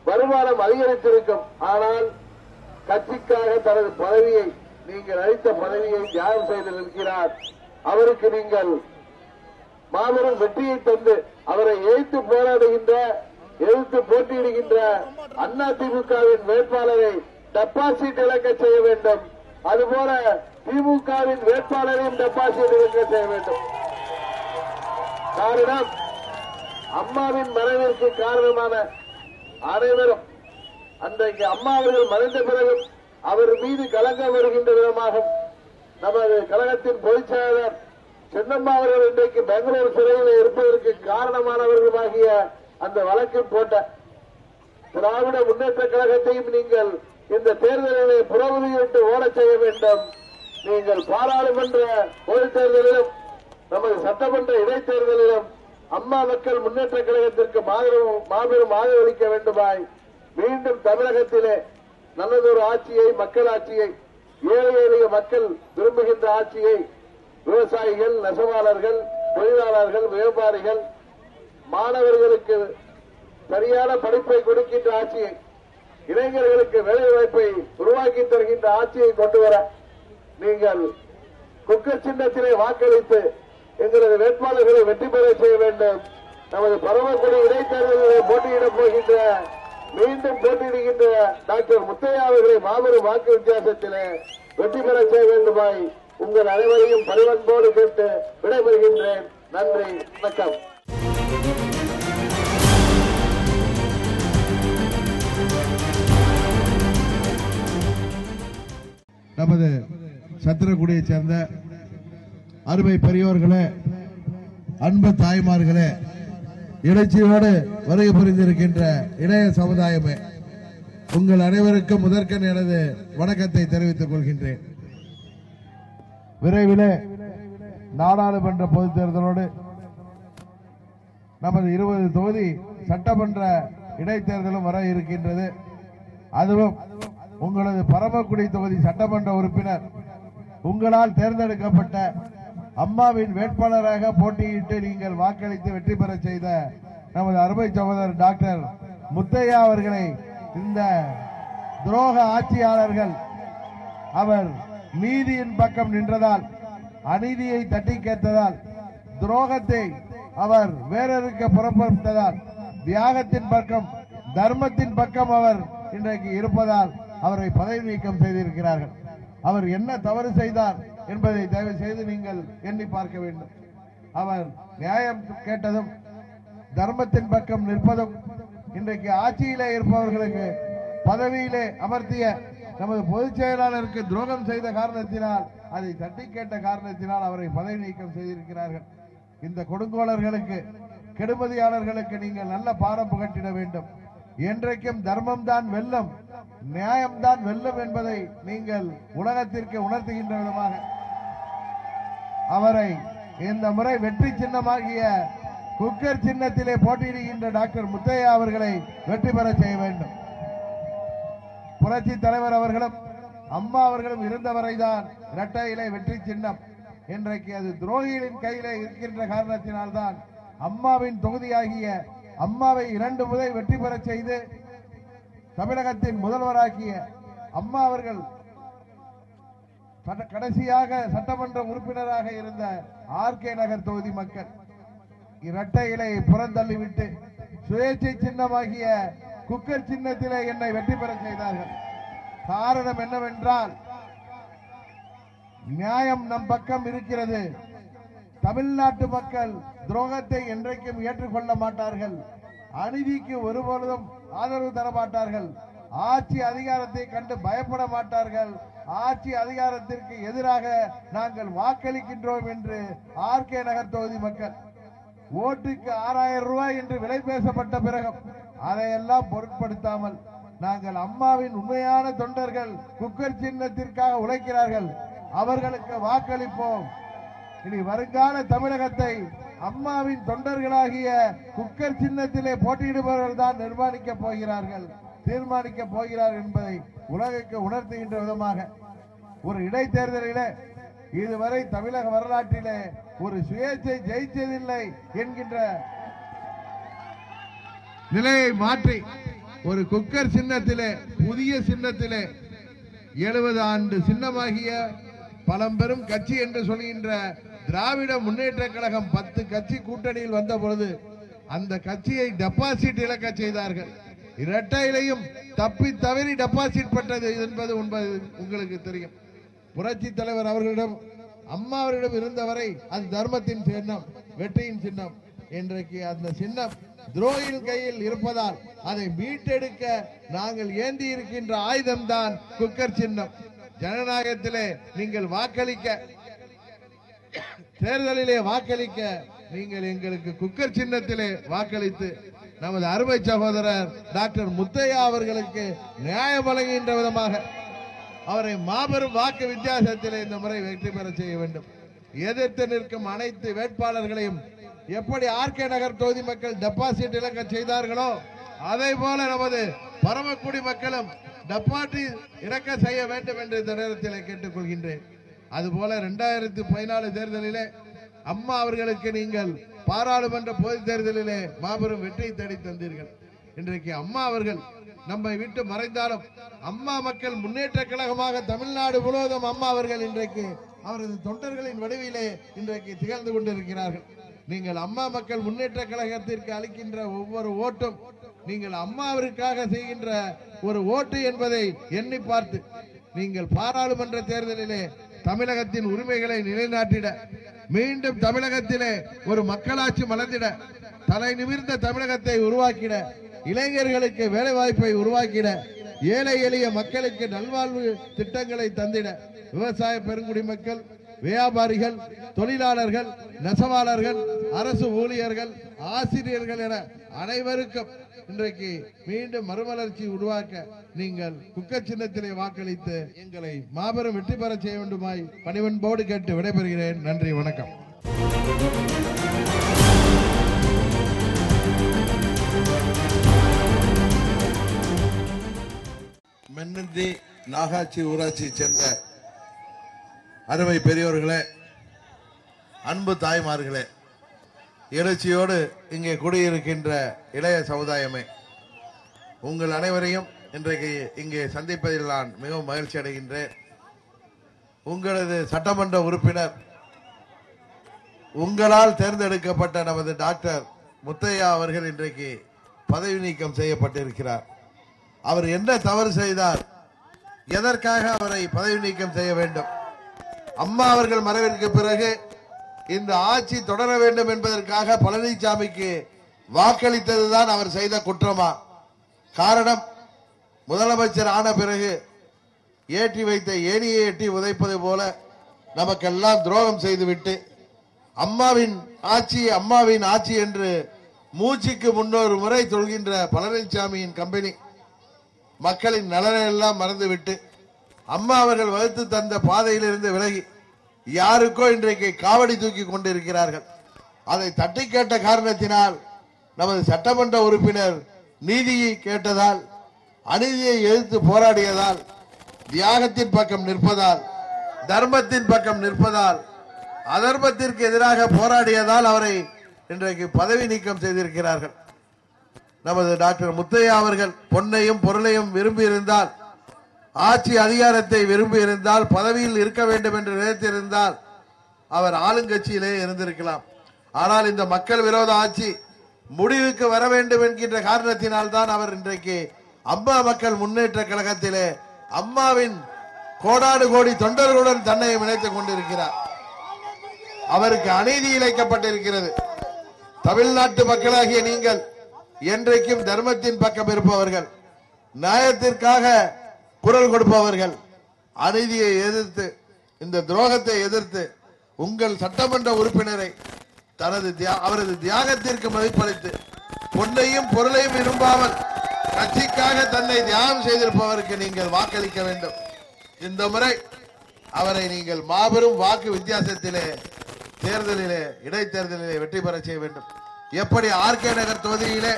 வருமானம் அதிகரித்திருக்கும். ஆனால் கட்சிக்காக தனது பதவியை, நீங்கள் அளித்த பதவியை தியாகம் செய்து நிற்கிறார். அவருக்கு நீங்கள் மாபெரும் வெற்றியை தந்து அவரை எதிர்த்து போராடுகின்ற, எதிர்த்து போட்டியிடுகின்ற அதிமுகவின் வேட்பாளரை டெபாசிட் இழக்க செய்ய வேண்டும். அதுபோல திமுகவின் வேட்பாளரையும் டெபாசிட் இழக்க செய்ய வேண்டும். காரணம், அம்மாவின் மறைவிற்கு காரணமான அனைவரும் அன்றைக்கு அம்மா அவர்கள் மறைந்த பிறகு அவர் மீது கலங்கம் வருகின்ற விதமாகும் நமது கழகத்தின் பொதுச் செயலாளர் சின்னம்மா அவர்கள் இன்றைக்கு பெங்களூரு சிறையில் இருப்பதற்கு காரணமானவர்களுமாகிய அந்த வழக்கில் போட்ட திராவிட முன்னேற்ற கழகத்தையும் நீங்கள் இந்த தேர்தலிலே புறமுதுகிட்டு ஓடச் செய்ய வேண்டும். நீங்கள் பாராளுமன்ற பொதுத் தேர்தலிலும் நமது சட்டமன்ற இடைத்தேர்தலிலும் அம்மா மக்கள் முன்னேற்ற கழகத்திற்கு மாபெரும் ஆதரவளிக்க வேண்டுமாய் மீண்டும் தமிழகத்திலே நல்லதொரு ஆட்சியை, மக்கள் ஆட்சியை, ஏழை எளிய மக்கள் விரும்புகின்ற ஆட்சியை, விவசாயிகள், நெசவாளர்கள், தொழிலாளர்கள், வியாபாரிகள், மாணவர்களுக்கு சரியான படிப்பை கொடுக்கின்ற ஆட்சியை, இளைஞர்களுக்கு வேலைவாய்ப்பை உருவாக்கி தருகின்ற ஆட்சியை கொண்டு வர நீங்கள் குக்கர் சின்னத்திலே வாக்களித்து எங்களது வேட்பாளர்களை வெற்றி பெற செய்ய வேண்டும். நமது பரமக்குடி இடைத்தேர்தலில் போட்டியிடப் போகின்ற, மீண்டும் போட்டியிடுகின்ற டாக்டர் முத்தையா அவர்களை மாபெரும் வாக்கு வித்தியாசத்திலே வெற்றி பெற செய்ய வேண்டுமாய் உங்கள் அனைவரையும் பணிவன்போடு கேட்டு விடைபெறுகின்றேன். நன்றி, வணக்கம். நமது சத்திரக்குடியைச் சேர்ந்த அருமை பெரியோர்களே, அன்பு தாய்மார்களே, எழுச்சியோடு வருகை புரிந்திருக்கின்ற இளைய சமுதாயமே, உங்கள் அனைவருக்கும் முதற்கண் எனது வணக்கத்தை தெரிவித்துக் கொள்கின்றேன். விரைவிலே நாடாளுமன்ற பொதுத் தேர்தலோடு நமது 20 தொகுதி சட்டமன்ற இடைத்தேர்தலும் வர இருக்கின்றது. அதுவும் உங்களது பரமக்குடி தொகுதி சட்டமன்ற உறுப்பினர் உங்களால் தேர்ந்தெடுக்கப்பட்ட அம்மாவின் வேட்பாளராக போட்டியிட்டு நீங்கள் வாக்களித்து வெற்றி பெற செய்த நமது அருமை சகோதரர் டாக்டர் முத்தையா அவர்களை இந்த துரோக ஆட்சியாளர்கள் அவர் நீதியின் பக்கம் நின்றதால், அநீதியை தட்டி கேட்டதால், துரோகத்தை அவர் வேறறுக்க புறப்பட்டதால், தியாகத்தின் பக்கம் தர்மத்தின் பக்கம் அவர் இன்றைக்கு இருப்பதால் அவரை பதவி நீக்கம் செய்திருக்கிறார்கள். அவர் என்ன தவறு செய்தார் என்பதை தயவு செய்து நீங்கள் எண்ணி பார்க்க வேண்டும். அவர் நியாயம் கேட்டதும் தர்மத்தின் பக்கம் நிற்பதும் இன்றைக்கு ஆட்சியிலே இருப்பவர்களுக்கு பதவியிலே அமர்த்திய நமது பொதுச் செயலாளருக்கு துரோகம் செய்த காரணத்தினால், அதை தட்டி கேட்ட காரணத்தினால் அவரை பதவி நீக்கம் செய்திருக்கிறார்கள். இந்த கொடுங்கோலர்களுக்கு, கெடுமதியாளர்களுக்கு நீங்கள் நல்ல பாடம் புகட்டிட வேண்டும். என்றைக்கும் தர்மம் தான் வெல்லும், நியாயம்தான் வெல்லும் என்பதை நீங்கள் உலகத்திற்கு உணர்த்துகின்ற விதமாக அவரை இந்த முறை வெற்றி சின்னமாகிய குக்கர் சின்னத்திலே போட்டியிடுகின்ற டாக்டர் முத்தையா அவர்களை வெற்றி பெற செய்ய வேண்டும். புரட்சி தலைவர் அவர்களும் அம்மா அவர்களும் இருந்தவரைதான் இரட்டை இலை வெற்றி சின்னம். இன்றைக்கு அது துரோகிகளின் கையிலே இருக்கின்ற காரணத்தினால்தான் அம்மாவின் தொகுதியாகிய அம்மாவை 2 முறை வெற்றி பெற செய்து தமிழகத்தின் முதல்வராக்கிய அம்மா அவர்கள் கடைசியாக சட்டமன்ற உறுப்பினராக இருந்த ஆர்கே நகர் தொகுதி மக்கள் இரட்டை இலையை புறந்தள்ளிவிட்டு சுயேட்சை சின்னமாகிய குக்கர் சின்னத்திலே என்னை வெற்றி பெற செய்தார்கள். காரணம் என்னவென்றால், நியாயம் நம் பக்கம் இருக்கிறது. தமிழ்நாட்டு மக்கள் துரோகத்தை என்றைக்கும் ஏற்றுக்கொள்ள மாட்டார்கள். அநீதிக்கு ஒருபொழுதும் ஆதரவு தர மாட்டார்கள். ஆட்சி அதிகாரத்தை கண்டு பயப்பட மாட்டார்கள். ஆட்சி அதிகாரத்திற்கு எதிராக நாங்கள் வாக்களிக்கின்றோம் என்று ஆர்கே நகர் தொகுதி மக்கள் ஓட்டுக்கு 6000 ரூபாய் என்று விலை பேசப்பட்ட பிறகும் அதையெல்லாம் பொருட்படுத்தாமல் நாங்கள் அம்மாவின் உண்மையான தொண்டர்கள் குக்கர் சின்னத்திற்காக உழைக்கிறார்கள், அவர்களுக்கு வாக்களிப்போம். இனி வருங்கால தமிழகத்தை அம்மாவின் தொண்டர்களாகிய குக்கர் சின்னத்திலே போட்டியிடுபவர்கள் தான் நிர்மாணிக்கப் போகிறார்கள், தீர்மானிக்கப் போகிறார்கள் என்பதை உலகுக்கு உணர்த்துகின்ற விதமாக ஒரு இடைத்தேர்தலிலே இதுவரை தமிழக வரலாற்றிலே ஒரு சுயேட்சை ஜெயிச்சதில்லை என்கின்ற நிலையை மாற்றி ஒரு குக்கர் சின்னத்திலே, புதிய சின்னத்திலே 70 ஆண்டு சின்னமாகிய பழம்பெரும் கட்சி என்று சொல்கின்ற திராவிட முன்னேற்ற கழகம் 10 கட்சி கூட்டணியில் வந்த பொழுது அந்த கட்சியை டெபாசிட் இழக்க செய்தார்கள். இரட்டையிலையும் தப்பி தவறி டெபாசிட் பெற்றது என்பது உங்களுக்கு தெரியும். புரட்சி தலைவர் அவர்களிடம், அம்மா அவர்களிடம் இருந்தவரை அது தர்மத்தின் சின்னம், வெற்றியின் சின்னம். இன்றைக்கு அந்த சின்னம் துரோகியின் கையில் இருப்பதால் அதை மீட்டெடுக்க நாங்கள் ஏந்தி இருக்கின்ற ஆயுதம் தான் குக்கர் சின்னம். ஜனநாயகத்திலே நீங்கள் வாக்களிக்க, தேர்தலிலே வாக்களிக்க நீங்கள் எங்களுக்கு குக்கர் சின்னத்திலே வாக்களித்து நமது அருமை சகோதரர் டாக்டர் முத்தையா அவர்களுக்கு நியாயம் வழங்குகின்ற விதமாக அவரை மாபெரும் வாக்கு வித்தியாசத்திலே இந்த முறை வெற்றி பெற செய்ய வேண்டும். எதிர்த்து நிற்கும் அனைத்து வேட்பாளர்களையும் எப்படி ஆர்கே நகர் தொகுதி மக்கள் டெபாசிட் இழக்க செய்தார்களோ அதே போல நமது பரமக்குடி மக்களும் டெபாசிட் இழக்க செய்ய வேண்டும் என்று இந்த நேரத்தில் கேட்டுக்கொள்கின்றேன். அதுபோல 2014 தேர்தலிலே அம்மா அவர்களுக்கு நீங்கள் பாராளுமன்ற பொது தேர்தலிலே மாபெரும் வெற்றியை தேடி தந்தீர்கள். இன்றைக்கு அம்மா அவர்கள் நம்மை விட்டு மறைந்தாலும் அம்மா மக்கள் முன்னேற்ற கழகமாக தமிழ்நாடு முழுவதும் அம்மா அவர்கள் இன்றைக்கு அவரது தொண்டர்களின் வடிவிலே இன்றைக்கு திகழ்ந்து கொண்டிருக்கிறார்கள். நீங்கள் அம்மா மக்கள் முன்னேற்ற கழகத்திற்கு அளிக்கின்ற ஒவ்வொரு ஓட்டும் நீங்கள் அம்மாவிற்காக செய்கின்ற ஒரு ஓட்டு என்பதை எண்ணி பார்த்து நீங்கள் பாராளுமன்ற தேர்தலிலே தமிழகத்தின் உரிமைகளை நிலைநாட்டிட, மீண்டும் தமிழகத்திலே ஒரு மக்களாட்சி மலர்ந்திட, தலை நிமிர்ந்த தமிழகத்தை உருவாக்கிட, இளைஞர்களுக்கு வேலை வாய்ப்பை உருவாக்கிட, ஏழை எளிய மக்களுக்கு நல்வாழ்வு திட்டங்களை தந்திட விவசாய பெருங்குடி மக்கள், வியாபாரிகள், தொழிலாளர்கள், நெசவாளர்கள், அரசு ஊழியர்கள், ஆசிரியர்கள் என அனைவருக்கும் இன்றைக்கு மீண்டும் மறுமலர்ச்சி உருவாக்க நீங்கள் குக்கர் சின்னத்திலே வாக்களித்து எங்களை மாபெரும் வெற்றி பெற செய்ய வேண்டுமாய் பணிவன்போடு கேட்டு விடைபெறுகிறேன். நன்றி, வணக்கம். மென்னந்தி நாகாட்சி ஊராட்சியை சேர்ந்த அருமை பெரியோர்களே, அன்பு தாய்மார்களே, எழுச்சியோடு இங்கே குடியிருக்கின்ற இளைய சமுதாயமே, உங்கள் அனைவரையும் இன்றைக்கு இங்கே சந்திப்பதில் நான் மிகவும் மகிழ்ச்சி அடைகின்றேன். உங்களது சட்டமன்ற உறுப்பினர், உங்களால் தேர்ந்தெடுக்கப்பட்ட நமது டாக்டர் முத்தையா அவர்கள் இன்றைக்கு பதவி நீக்கம் செய்யப்பட்டிருக்கிறார். அவர் என்ன தவறு செய்தார்? எதற்காக அவரை பதவி நீக்கம் செய்ய வேண்டும்? அம்மா அவர்கள் மறைவிற்கு பிறகு இந்த ஆட்சி தொடர வேண்டும் என்பதற்காக பழனிசாமிக்கு வாக்களித்ததுதான் அவர் செய்த குற்றமா? காரணம், முதலமைச்சர் ஆன பிறகு ஏற்றி வைத்த ஏணியை எட்டி உதைப்பது போல நமக்கெல்லாம் துரோகம் செய்துவிட்டு அம்மாவின் ஆட்சி என்று மூச்சுக்கு முன்னொரு முறை சொல்கின்ற பழனிசாமியின் கம்பெனி மக்களின் நலனை எல்லாம் மறந்துவிட்டு அம்மா அவர்கள் வகுத்து தந்த பாதையிலிருந்து விலகி யாருக்கோ இன்றைக்கு காவடி தூக்கி கொண்டிருக்கிறார்கள். அதை தட்டி கேட்ட காரணத்தினால் நமது சட்டமன்ற உறுப்பினர் நீதியை கேட்டதால், அநீதியை எதிர்த்து போராடியதால், தியாகத்தின் பக்கம் நிற்பதால், தர்மத்தின் பக்கம் நிற்பதால், அதர்மத்திற்கு எதிராக போராடியதால் அவரை இன்றைக்கு பதவி நீக்கம் செய்திருக்கிறார்கள். நமது டாக்டர் முத்தையா அவர்கள் பொன்னையும் பொருளையும் விரும்பி இருந்தால், ஆட்சி அதிகாரத்தை விரும்பி இருந்தால், பதவியில் இருக்க வேண்டும் என்று நினைத்திருந்தால் அவர் ஆளுங்கட்சியிலே இருந்திருக்கலாம். ஆனால் இந்த மக்கள் விரோத ஆட்சி முடிவுக்கு வர வேண்டும் என்கின்ற காரணத்தினால் தான் அவர் இன்றைக்கு அம்மா மக்கள் முன்னேற்ற கழகத்திலே அம்மாவின் கோடாடு கோடி தொண்டர்களுடன் தன்னை இணைத்துக் கொண்டிருக்கிறார். அவருக்கு அநீதி இழைக்கப்பட்டிருக்கிறது. தமிழ்நாட்டு மக்களாகிய நீங்கள் என்றைக்கும் தர்மத்தின் பக்கம் இருப்பவர்கள், நியாயத்திற்காக குரல் கொடுப்பவர்கள், அநீதியை எதிர்த்து, இந்த துரோகத்தை எதிர்த்து உங்கள் சட்டமன்ற உறுப்பினரை அவரது தியாகத்திற்கு மதிப்பளித்து பொன்னையும் பொருளையும் விரும்பாமல் கட்சிக்காக தன்னை தியாகம் செய்திருப்பவருக்கு நீங்கள் வாக்களிக்க வேண்டும். இந்த முறை அவரை நீங்கள் மாபெரும் வாக்கு வித்தியாசத்திலே இடைத்தேர்தலிலே வெற்றி பெற செய்ய வேண்டும். எப்படி ஆர்கே நகர் தொகுதியிலே,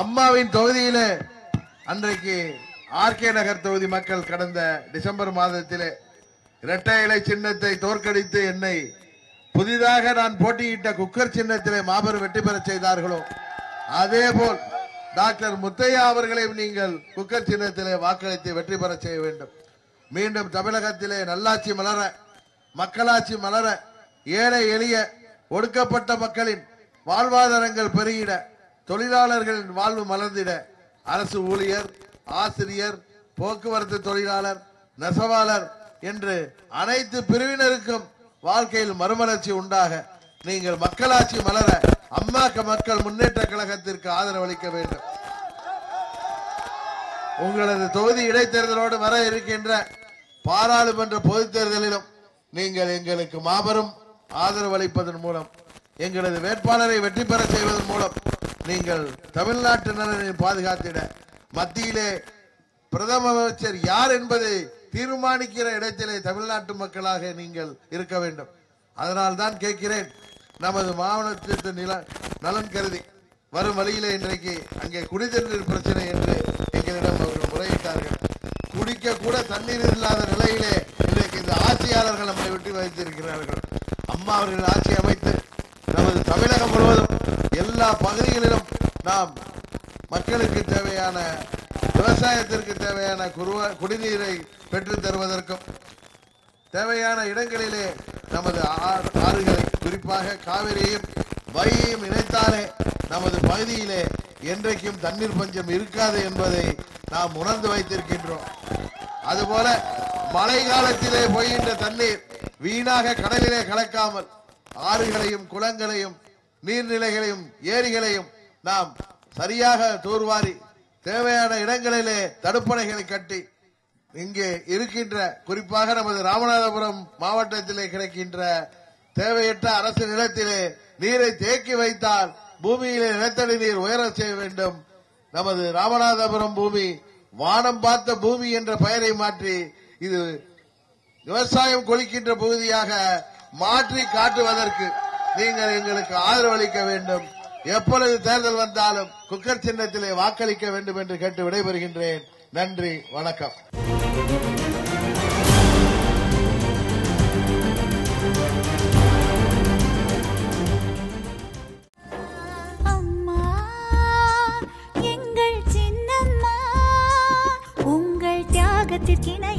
அம்மாவின் தொகுதியிலே அன்றைக்கு ஆர்கே நகர் தொகுதி மக்கள் கடந்த டிசம்பர் மாதத்திலே இரட்டை இலை சின்னத்தை தோற்கடித்து என்னை புதிதாக நான் போட்டியிட்ட குக்கர் சின்னத்திலே மாபெரும் வெற்றி பெற செய்தார்களோ, அதேபோல் டாக்டர் முத்தையா அவர்களையும் நீங்கள் குக்கர் சின்னத்திலே வாக்களித்து வெற்றி பெற செய்ய வேண்டும். மீண்டும் தமிழகத்திலே நல்லாட்சி மலர, மக்களாட்சி மலர, ஏழை எளிய ஒடுக்கப்பட்ட மக்களின் வாழ்வாதாரங்கள் பெருகிட, தொழிலாளர்களின் வாழ்வு மலர்ந்திட, அரசு ஊழியர், ஆசிரியர், போக்குவரத்து தொழிலாளர், நெசவாளர் என்று அனைத்து பிரிவினருக்கும் வாழ்க்கையில் மறுமலர்ச்சி உண்டாக நீங்கள் மக்களாட்சி மலர அம்மா மக்கள் முன்னேற்ற கழகத்திற்கு ஆதரவளிக்க வேண்டும். உங்களது தொகுதி இடைத்தேர்தலோடு வர இருக்கின்ற பாராளுமன்ற பொதுத் தேர்தலிலும் நீங்கள் எங்களுக்கு மாபெரும் ஆதரவு அளிப்பதன் மூலம், எங்களது வேட்பாளரை வெற்றி பெற செய்வதன் மூலம் நீங்கள் தமிழ்நாட்டு நலனை பாதுகாத்திட, மத்தியிலே பிரதம அமைச்சர் யார் என்பதை தீர்மானிக்கிற இடத்திலே தமிழ்நாட்டு மக்களாக நீங்கள் இருக்க வேண்டும். அதனால் தான் கேட்கிறேன், நமது மாவட்டத்திற்கு நலன் கருதி வரும் வழியிலே இன்றைக்கு அங்கே குடிநீர் பிரச்சனை என்று எங்களிடம் அவர்கள் முறையிட்டார்கள். குடிக்க கூட தண்ணீர் இல்லாத நிலையிலே இன்றைக்கு இந்த ஆட்சியாளர்கள் நம்மை விட்டு வைத்திருக்கிறார்கள். அம்மா அவர்கள் ஆட்சி அமைத்து நமது தமிழகம் முழுவதும் எல்லா பகுதிகளிலும் நாம் மக்களுக்கு தேவையான, விவசாயத்திற்கு தேவையான குடிநீரை பெற்றுத் தருவதற்கும், தேவையான இடங்களிலே நமது ஆறுகளை, குறிப்பாக காவிரியையும் வையையும் இணைத்தாலே நமது பகுதியிலே என்றைக்கும் தண்ணீர் பஞ்சம் இருக்காது என்பதை நாம் உணர்ந்து வைத்திருக்கின்றோம். அதுபோல மழை காலத்திலே பொய்கின்ற தண்ணீர் வீணாக கடலிலே கலக்காமல் ஆறுகளையும் குளங்களையும் நீர்நிலைகளையும் ஏரிகளையும் நாம் சரியாக தூர்வாரி தேவையான இடங்களிலே தடுப்பணைகளை கட்டி இங்கே இருக்கின்ற குறிப்பாக நமது ராமநாதபுரம் மாவட்டத்திலே கிடைக்கின்ற தேவையற்ற அரசு நிலத்திலே நீரை தேக்கி வைத்தால் பூமியிலே நிலத்தடி நீர் உயர செய்ய வேண்டும். நமது ராமநாதபுரம் பூமி வானம் பார்த்த பூமி என்ற பெயரை மாற்றி இது விவசாயம் கொளிக்கின்ற பகுதியாக மாற்றி காட்டுவதற்கு நீங்கள் எங்களுக்கு ஆதரவு அளிக்க வேண்டும். எப்பொழுது தேர்தல் வந்தாலும் குக்கர் சின்னத்திலே வாக்களிக்க வேண்டும் என்று கேட்டு விடைபெறுகின்றேன். நன்றி, வணக்கம். அம்மா எங்கள் சின்னம்மா, உங்கள் தியாகத்திற்கிணை